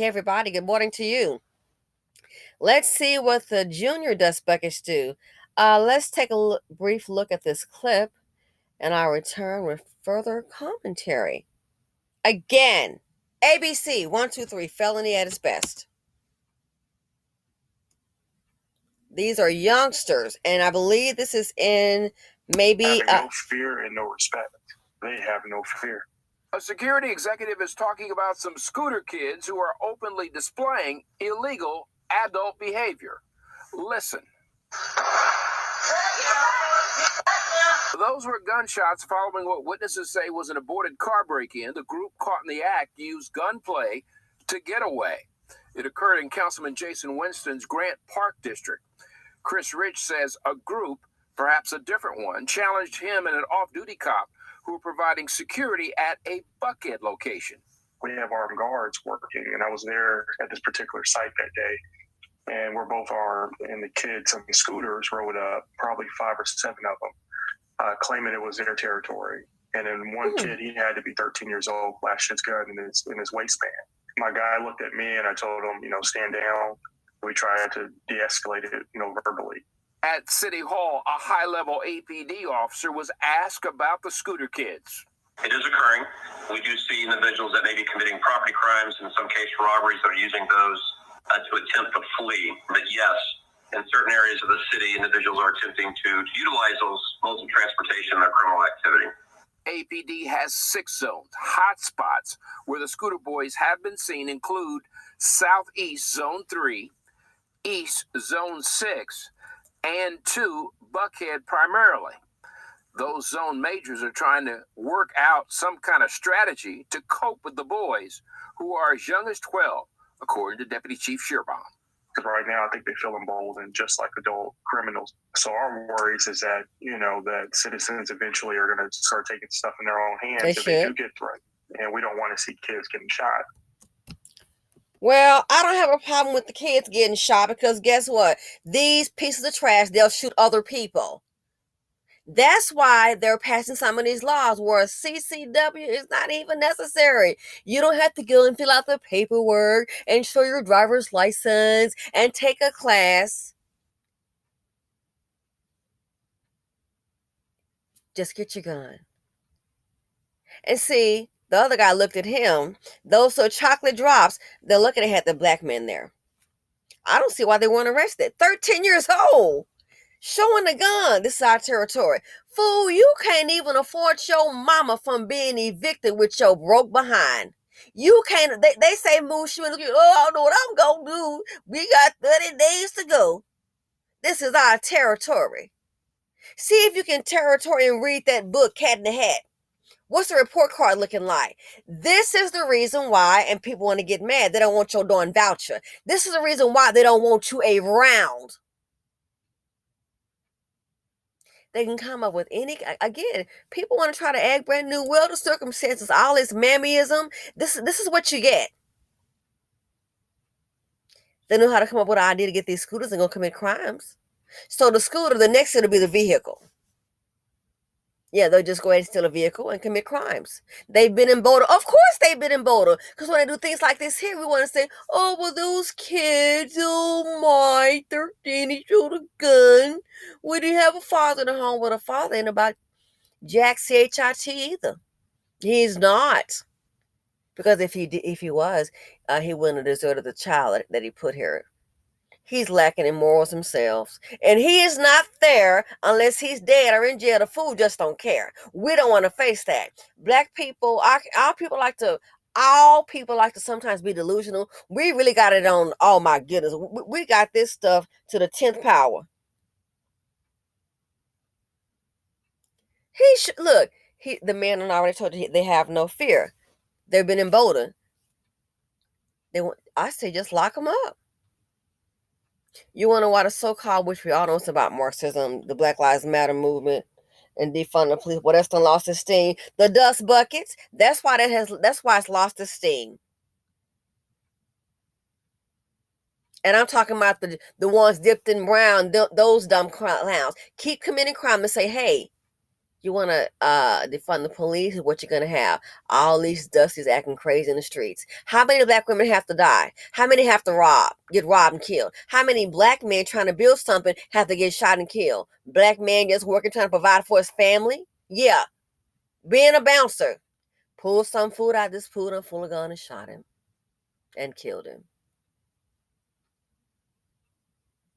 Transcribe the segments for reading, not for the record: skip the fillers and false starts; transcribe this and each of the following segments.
Hey everybody, good morning to you. Let's see what the junior dust buckets do. Let's take a brief look at this clip and I'll return with further commentary. Again, ABC 123 felony at its best. These are youngsters, and I believe this is in maybe no fear and no respect. They have no fear. A security executive is talking about some scooter kids who are openly displaying illegal adult behavior. Listen. Those were gunshots following what witnesses say was an aborted car break-in. The group caught in the act used gunplay to get away. It occurred in Councilman Jason Winston's Grant Park district. Chris Rich says a group, perhaps a different one, challenged him and an off-duty cop who were providing security at a Buckhead location. We have armed guards working, and I was there at this particular site that day, and we're both armed, and the kids on the scooters rode up, probably 5 or 7 of them, claiming it was their territory. And then one kid, he had to be 13 years old, flashed his gun in his waistband. My guy looked at me, and I told him, stand down. We tried to de-escalate it, verbally. At City Hall, a high-level APD officer was asked about the scooter kids. It is occurring. We do see individuals that may be committing property crimes, in some cases robberies, that are using those to attempt to flee. But yes, in certain areas of the city, individuals are attempting to utilize those modes of transportation in their criminal activity. APD has 6 zones. Hot spots where the scooter boys have been seen include Southeast Zone 3, East Zone 6, and 2 Buckhead primarily. Those zone majors are trying to work out some kind of strategy to cope with the boys who are as young as 12, according to Deputy Chief Shearbaum. Because right now, I think they feel emboldened just like adult criminals. So our worries is that, that citizens eventually are going to start taking stuff in their own hands if they do get threatened. And we don't want to see kids getting shot. Well, I don't have a problem with the kids getting shot because guess what? These pieces of trash, they'll shoot other people. That's why they're passing some of these laws where a CCW is not even necessary. You don't have to go and fill out the paperwork and show your driver's license and take a class. Just get your gun. And see, the other guy looked at him. Those are chocolate drops. They're looking at the black men there. I don't see why they weren't arrested. 13 years old. Showing the gun. This is our territory. Fool, you can't even afford your mama from being evicted with your broke behind. You can't. They say move you and look, I don't know what I'm going to do. We got 30 days to go. This is our territory. See if you can territory and read that book, Cat in the Hat. What's the report card looking like? This is the reason why, and people want to get mad. They don't want your darn voucher. This is the reason why they don't want you around. They can come up with any, again, people want to try to act brand new. Well, the circumstances, all this mammyism, this is what you get. They know how to come up with an idea to get these scooters and go commit crimes. So the scooter, the next it'll be the vehicle. Yeah, they'll just go ahead and steal a vehicle and commit crimes. They've been in Boulder. Of course they've been in Boulder. Because when they do things like this here, we want to say, oh, well, those kids, oh my, 13, he showed a gun. We didn't have a father in the home. Well, a father ain't about Jack CHIT either. He's not. Because if he was, he wouldn't have deserted the child that he put here. He's lacking in morals himself. And he is not there unless he's dead or in jail. The fool just don't care. We don't want to face that. Black people, all people like to sometimes be delusional. We really got it on, oh my goodness. We got this stuff to the 10th power. The man already told you they have no fear. They've been emboldened. I say just lock them up. You want to know why the so-called, which we all know it's about Marxism, the Black Lives Matter movement, and defund the police. Well, that's done lost its steam. The dust buckets. That's why it's lost its steam. And I'm talking about the ones dipped in brown. Those dumb clowns keep committing crime and say, hey, You want to defund the police? What you're going to have? All these dusties acting crazy in the streets. How many black women have to die? How many have to get robbed and killed? How many black men trying to build something have to get shot and killed? Black man just working, trying to provide for his family? Yeah. Being a bouncer. Pulled some food out of this food and full of gun and shot him and killed him.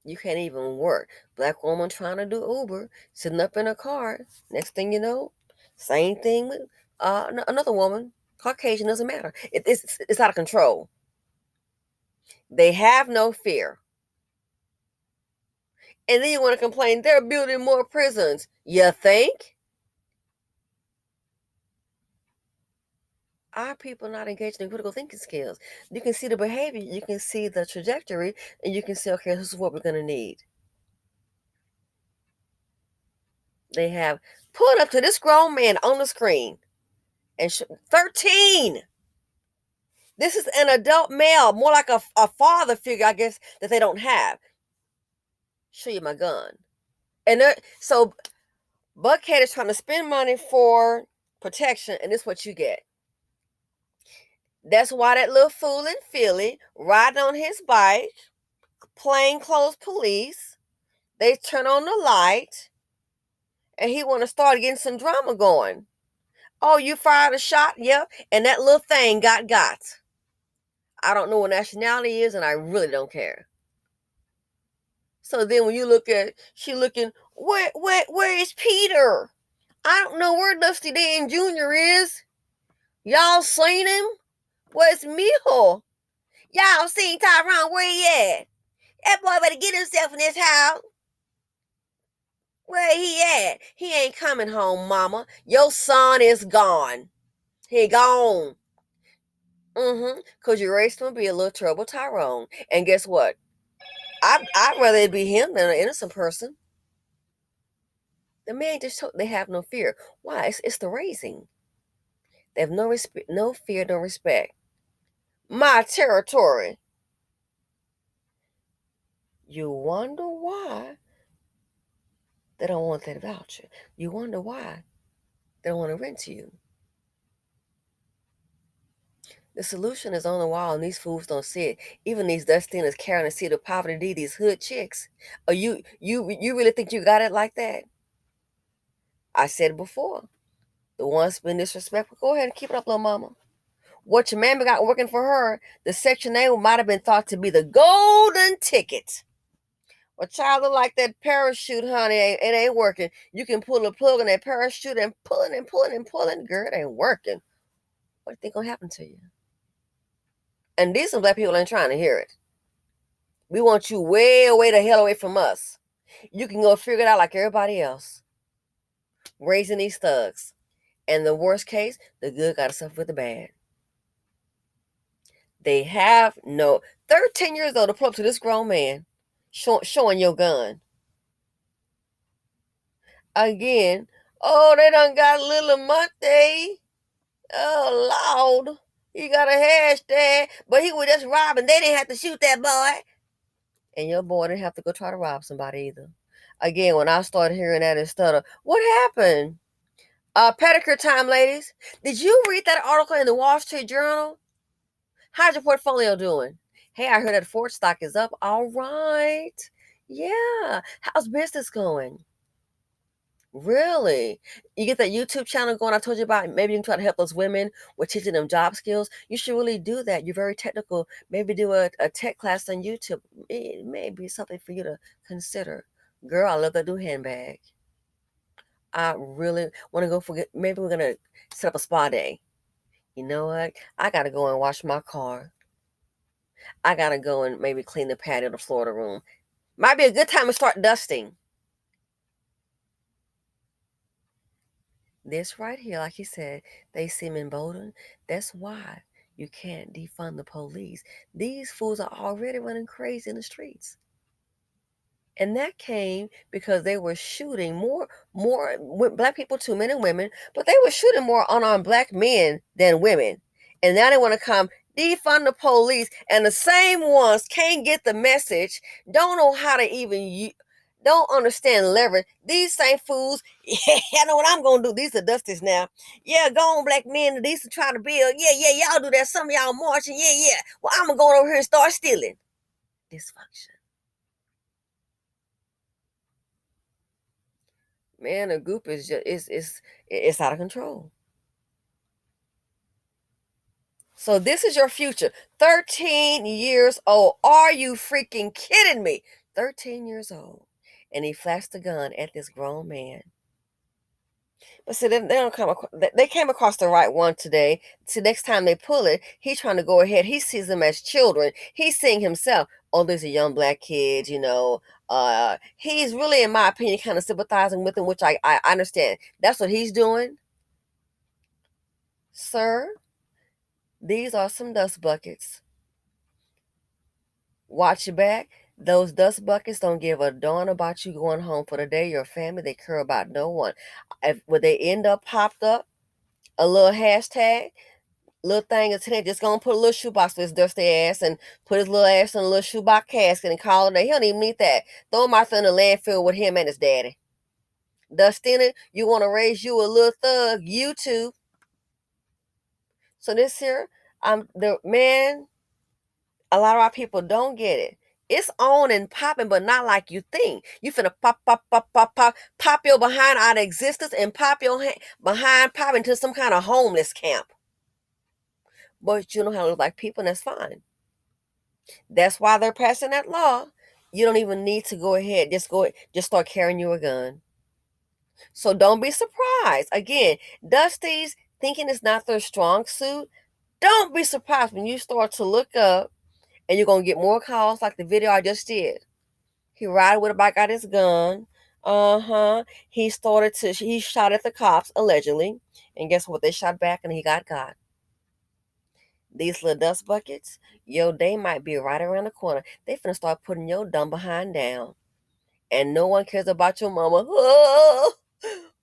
You can't even work. Black woman trying to do Uber, sitting up in a car. Next thing you know, same thing with another woman. Caucasian, doesn't matter. It's out of control. They have no fear. And then you want to complain they're building more prisons. You think? Our people not engaged in critical thinking skills. You can see the behavior, you can see the trajectory, and you can say, okay, this is what we're going to need. They have put up to this grown man on the screen. And 13. This is an adult male, more like a father figure, I guess, that they don't have. Show you my gun. And so Buckhead is trying to spend money for protection, and this is what you get. That's why that little fool in Philly, riding on his bike, plainclothes police, they turn on the light, and he want to start getting some drama going. Oh, you fired a shot? Yep. And that little thing got. I don't know what nationality is, and I really don't care. So then when you look at, she looking, where is Peter? I don't know where Dusty Dan Jr. is. Y'all seen him? Where's Mijo? Y'all seen Tyrone? Where he at? That boy better get himself in this house. Where he at? He ain't coming home, mama. Your son is gone. He gone. Because you raised him to be a little trouble Tyrone. And guess what? I'd rather it be him than an innocent person. The man just told, they have no fear. Why? It's the raising. They have no fear, no respect. My territory. You wonder why they don't want that voucher. You wonder why they don't want to rent to you. The solution is on the wall, and these fools don't see it. Even these Dustiners carrying the seed of poverty, these hood chicks. Are you really think you got it like that? I said it before. The one's been disrespectful. Go ahead and keep it up, little mama. What your mammy got working for her, the Section 8 might have been thought to be the golden ticket. A child look like that parachute, honey. It ain't working. You can pull a plug on that parachute and pulling and pulling and pulling. Girl, it ain't working. What do you think gonna happen to you? And decent black people ain't trying to hear it. We want you way the hell away from us. You can go figure it out like everybody else. Raising these thugs. And the worst case, the good got to suffer with the bad. They have no 13 years old to pull up to this grown man showing your gun. Again, oh, they done got Little Monte. Oh, Lord. He got a hashtag, but he was just robbing. They didn't have to shoot that boy. And your boy didn't have to go try to rob somebody either. Again, when I started hearing that and stutter, what happened? Pedicure time, ladies. Did you read that article in the Wall Street Journal? How's your portfolio doing? Hey, I heard that Ford stock is up. All right. Yeah. How's business going? Really? You get that YouTube channel going I told you about? Maybe you can try to help those women with teaching them job skills. You should really do that. You're very technical. Maybe do a tech class on YouTube. It may be something for you to consider. Girl, I love that new handbag. I really want to go for, maybe we're going to set up a spa day. You know what? I got to go and wash my car. I got to go and maybe clean the patio, the Florida room. Might be a good time to start dusting. This right here, like he said, they seem emboldened. That's why you can't defund the police. These fools are already running crazy in the streets. And that came because they were shooting more black people too, men and women, but they were shooting more unarmed black men than women. And now they want to come defund the police, and the same ones can't get the message, don't know how to even don't understand leverage. These same fools, yeah, I know what I'm gonna do. These are Dusties now. Yeah, go on, black men. These are trying to build. Yeah, y'all do that. Some of y'all marching. Yeah. Well, I'm gonna go over here and start stealing. Dysfunction. Man, a group is just it's out of control. So this is your future. 13 years old. Are you freaking kidding me? 13 years old. And he flashed a gun at this grown man. But see, they don't come across, they came across the right one today. See, next time they pull it, he's trying to go ahead. He sees them as children. He's seeing himself. Oh, there's a young black kid, he's really, in my opinion, kind of sympathizing with him, which I understand. That's what he's doing. Sir, these are some dust buckets. Watch your back. Those dust buckets don't give a darn about you going home for the day. Your family, they care about no one. Would they end up popped up? A little hashtag, little thing is today, just gonna put a little shoebox for his dusty ass and put his little ass in a little shoebox casket and call it a day. He don't even need that. Throw him out there in the landfill with him and his daddy. Dustina, you want to raise you a little thug, you too. So this here, the man, a lot of our people don't get it. It's on and popping, but not like you think. You finna pop your behind out of existence and pop your behind pop into some kind of homeless camp. But you know how to look like people, and that's fine. That's why they're passing that law. You don't even need to go ahead. Just start carrying you a gun. So don't be surprised. Again, Dusties thinking it's not their strong suit. Don't be surprised when you start to look up and you're gonna get more calls like the video I just did. He ride with a bike, got his gun. He shot at the cops allegedly, and guess what? They shot back and he got. These little dust buckets, yo, they might be right around the corner. They finna start putting your dumb behind down. And no one cares about your mama. Oh,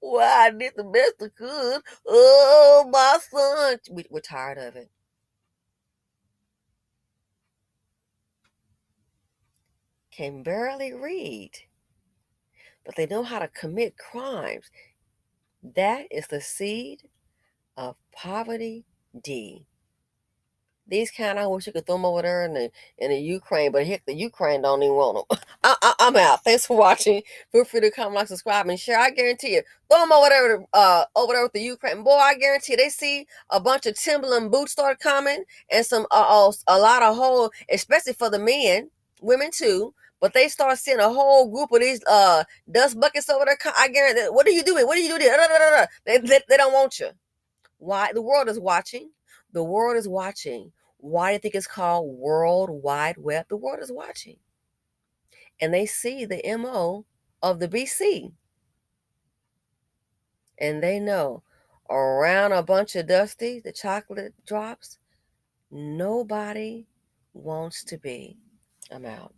well, I did the best I could. Oh, my son. We're tired of it. Can barely read, but they know how to commit crimes. That is the seed of poverty D. These kind, I wish you could throw them over there in the Ukraine, but heck, the Ukraine don't even want them. I'm out. Thanks for watching. Feel free to comment, like, subscribe, and share. I guarantee you, throw them over there with the Ukraine. Boy, I guarantee you, they see a bunch of Timberland boots start coming, and some a lot of whole, especially for the men, women too. But they start seeing a whole group of these dust buckets over there. I guarantee. What are you doing? What are you doing? They don't want you. Why? The world is watching. The world is watching. Why do you think it's called World Wide Web? The world is watching. And they see the MO of the BC. And they know around a bunch of Dusty, the chocolate drops, nobody wants to be. I'm out.